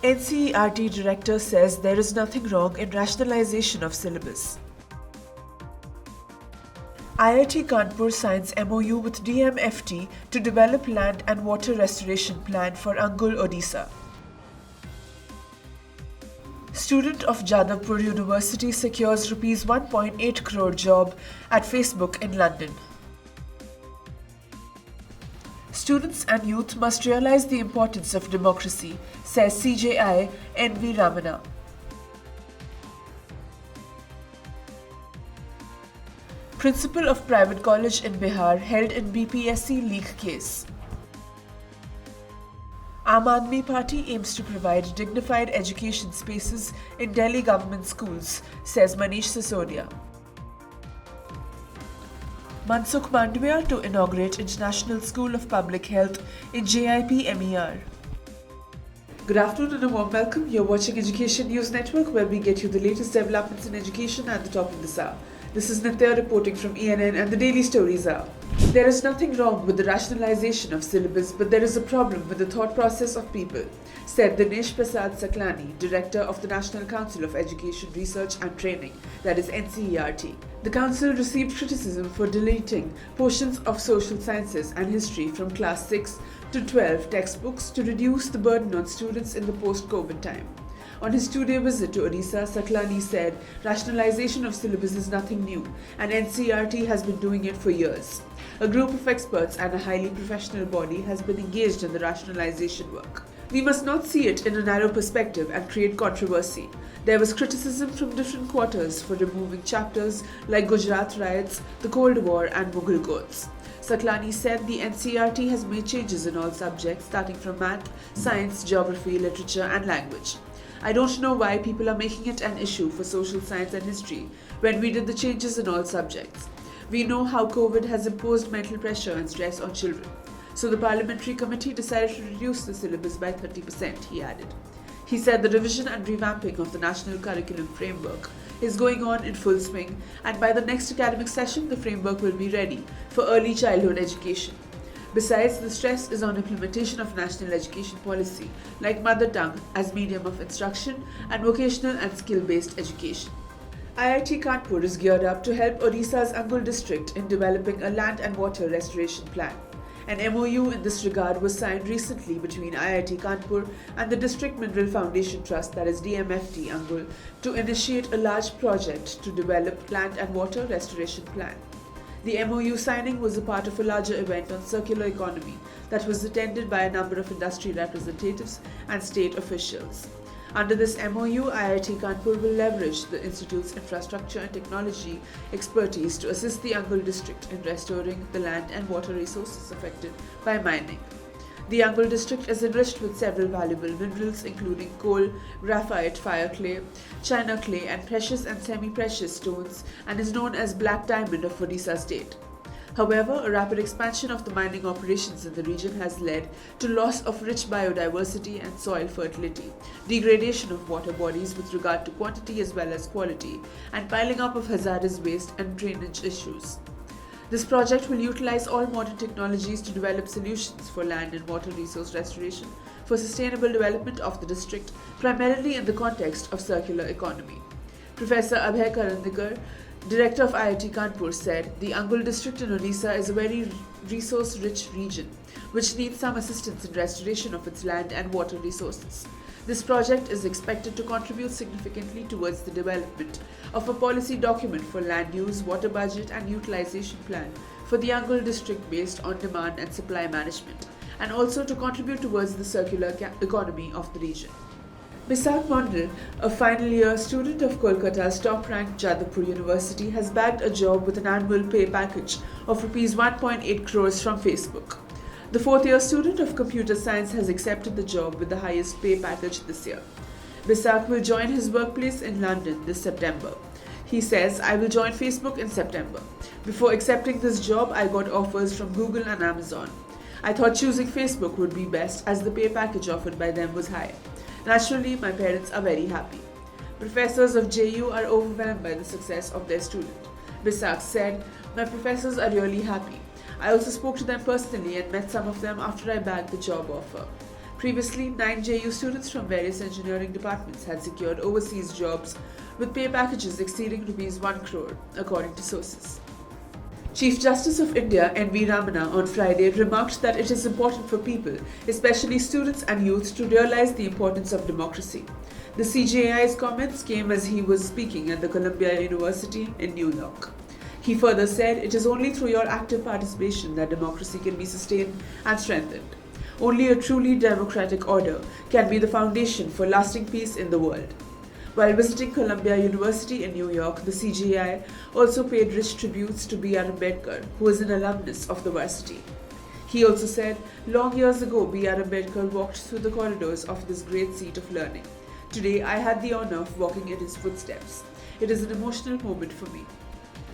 NCERT director says there is nothing wrong in rationalization of syllabus. IIT Kanpur signs MOU with DMFT to develop land and water restoration plan for Angul, Odisha. Student of Jadavpur University secures Rs 1.8 crore job at Facebook in London. Students and youth must realize the importance of democracy, says CJI NV Ramana. Principal of private college in Bihar held in BPSC leak case. Aam Aadmi Party aims to provide dignified education spaces in Delhi government schools, says Manish Sisodia. Mansukh Mandaviya to inaugurate International School of Public Health in JIP MER. Good afternoon and a warm welcome. You're watching Education News Network, where we get you the latest developments in education at the top of this hour. This is Nitya reporting from ENN, and the daily stories are: there is nothing wrong with the rationalization of syllabus, but there is a problem with the thought process of people, said Dinesh Prasad Saklani, Director of the National Council of Education, Research and Training, that is NCERT. The council received criticism for deleting portions of social sciences and history from class 6 to 12 textbooks to reduce the burden on students in the post-COVID time. On his two-day visit to Odisha, Saklani said rationalization of syllabus is nothing new, and NCERT has been doing it for years. A group of experts and a highly professional body has been engaged in the rationalization work. We must not see it in a narrow perspective and create controversy. There was criticism from different quarters for removing chapters like Gujarat riots, the Cold War and Mughal courts. Saklani said the NCERT has made changes in all subjects starting from math, science, geography, literature and language. I don't know why people are making it an issue for social science and history when we did the changes in all subjects. We know how COVID has imposed mental pressure and stress on children. So the parliamentary committee decided to reduce the syllabus by 30%, he added. He said the revision and revamping of the national curriculum framework is going on in full swing, and by the next academic session the framework will be ready for early childhood education. Besides, the stress is on implementation of national education policy like mother tongue as medium of instruction and vocational and skill-based education. IIT Kanpur is geared up to help Odisha's Angul district in developing a land and water restoration plan. An MOU in this regard was signed recently between IIT Kanpur and the District Mineral Foundation Trust, that is DMFT Angul, to initiate a large project to develop land and water restoration plan. The MOU signing was a part of a larger event on circular economy that was attended by a number of industry representatives and state officials. Under this MOU, IIT Kanpur will leverage the institute's infrastructure and technology expertise to assist the Angul district in restoring the land and water resources affected by mining. The Angul district is enriched with several valuable minerals including coal, graphite, fire clay, china clay and precious and semi-precious stones, and is known as Black Diamond of Odisha state. However, a rapid expansion of the mining operations in the region has led to loss of rich biodiversity and soil fertility, degradation of water bodies with regard to quantity as well as quality, and piling up of hazardous waste and drainage issues. This project will utilize all modern technologies to develop solutions for land and water resource restoration for sustainable development of the district, primarily in the context of circular economy. Professor Abhay Karandikar, Director of IIT Kanpur, said the Angul district in Odisha is a very resource-rich region, which needs some assistance in restoration of its land and water resources. This project is expected to contribute significantly towards the development of a policy document for land use, water budget and utilization plan for the Angul district based on demand and supply management, and also to contribute towards the circular economy of the region. Misak Mondal, a final year student of Kolkata's top-ranked Jadavpur University, has bagged a job with an annual pay package of Rs 1.8 crores from Facebook. The fourth-year student of computer science has accepted the job with the highest pay package this year. Misak will join his workplace in London this September. He says, "I will join Facebook in September. Before accepting this job, I got offers from Google and Amazon. I thought choosing Facebook would be best as the pay package offered by them was high. Naturally, my parents are very happy." Professors of JU are overwhelmed by the success of their student. Bisak said, "My professors are really happy. I also spoke to them personally and met some of them after I bagged the job offer." Previously, 9 JU students from various engineering departments had secured overseas jobs with pay packages exceeding Rs 1 crore, according to sources. Chief Justice of India NV Ramana on Friday remarked that it is important for people, especially students and youth, to realize the importance of democracy. The CJI's comments came as he was speaking at the Columbia University in New York. He further said, "It is only through your active participation that democracy can be sustained and strengthened. Only a truly democratic order can be the foundation for lasting peace in the world." While visiting Columbia University in New York, the CJI also paid rich tributes to B.R. Ambedkar, who is an alumnus of the varsity. He also said, "Long years ago, B.R. Ambedkar walked through the corridors of this great seat of learning. Today, I had the honor of walking in his footsteps. It is an emotional moment for me."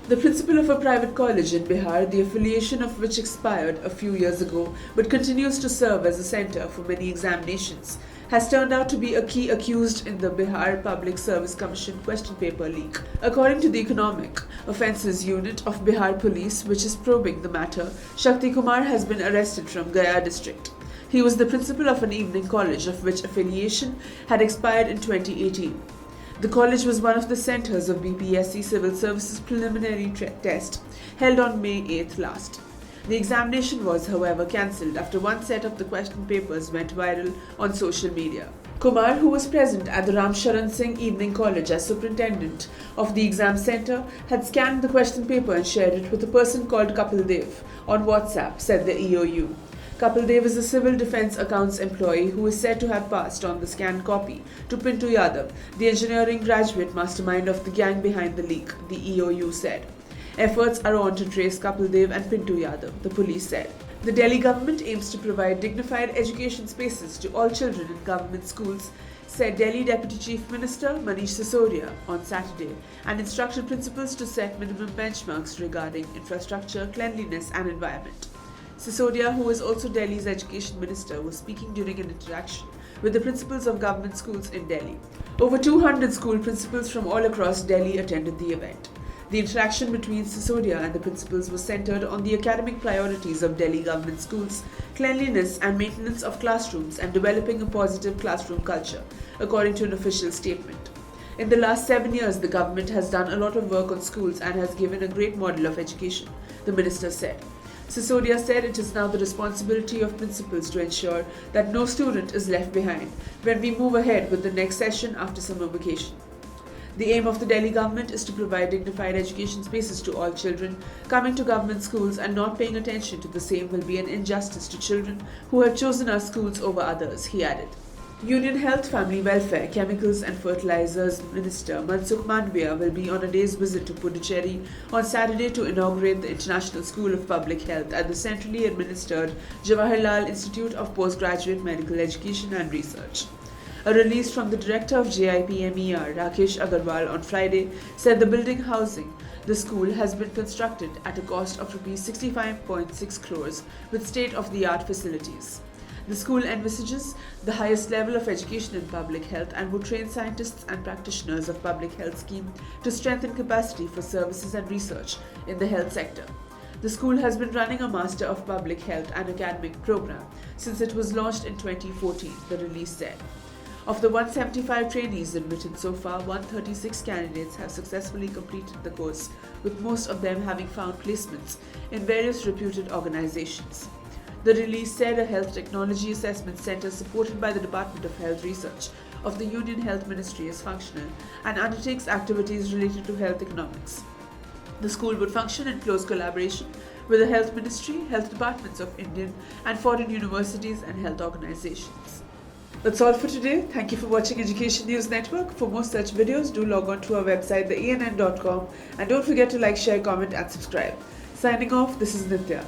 The principal of a private college in Bihar, the affiliation of which expired a few years ago but continues to serve as a center for many examinations, has turned out to be a key accused in the Bihar Public Service Commission question paper leak. According to the Economic Offences Unit of Bihar Police, which is probing the matter, Shakti Kumar has been arrested from Gaya district. He was the principal of an evening college of which affiliation had expired in 2018. The college was one of the centers of BPSC Civil Services preliminary test held on May 8th last. The examination was, however, cancelled after one set of the question papers went viral on social media. Kumar, who was present at the Ram Sharan Singh Evening College as superintendent of the exam center, had scanned the question paper and shared it with a person called Kapil Dev on WhatsApp, said the EOU. Kapil Dev is a civil defense accounts employee who is said to have passed on the scanned copy to Pintu Yadav, the engineering graduate mastermind of the gang behind the leak, the EOU said. Efforts are on to trace Kapil Dev and Pintu Yadav, the police said. The Delhi government aims to provide dignified education spaces to all children in government schools, said Delhi Deputy Chief Minister Manish Sisodia on Saturday, and instructed principals to set minimum benchmarks regarding infrastructure, cleanliness and environment. Sisodia, who is also Delhi's education minister, was speaking during an interaction with the principals of government schools in Delhi. Over 200 school principals from all across Delhi attended the event. The interaction between Sisodia and the principals was centered on the academic priorities of Delhi government schools, cleanliness and maintenance of classrooms, and developing a positive classroom culture, according to an official statement. In the last 7 years, the government has done a lot of work on schools and has given a great model of education, the minister said. Sisodia said it is now the responsibility of principals to ensure that no student is left behind when we move ahead with the next session after summer vacation. The aim of the Delhi government is to provide dignified education spaces to all children. Coming to government schools and not paying attention to the same will be an injustice to children who have chosen our schools over others, he added. Union Health, Family Welfare, Chemicals and Fertilizers Minister Mansukh will be on a day's visit to Puducherry on Saturday to inaugurate the International School of Public Health at the centrally administered Jawaharlal Institute of Postgraduate Medical Education and Research. A release from the director of JIPMER, Rakesh Agarwal, on Friday said the building housing the school has been constructed at a cost of Rs 65.6 crores with state-of-the-art facilities. The school envisages the highest level of education in public health and would train scientists and practitioners of public health scheme to strengthen capacity for services and research in the health sector. The school has been running a Master of Public Health and Academic program since it was launched in 2014, the release said. Of the 175 trainees admitted so far, 136 candidates have successfully completed the course, with most of them having found placements in various reputed organizations. The release said a health technology assessment center supported by the Department of Health Research of the Union Health Ministry is functional and undertakes activities related to health economics. The school would function in close collaboration with the Health Ministry, health departments of Indian and foreign universities and health organizations. That's all for today. Thank you for watching Education News Network. For more such videos, do log on to our website, the ENN.com, and don't forget to like, share, comment and subscribe. Signing off, this is Nitya.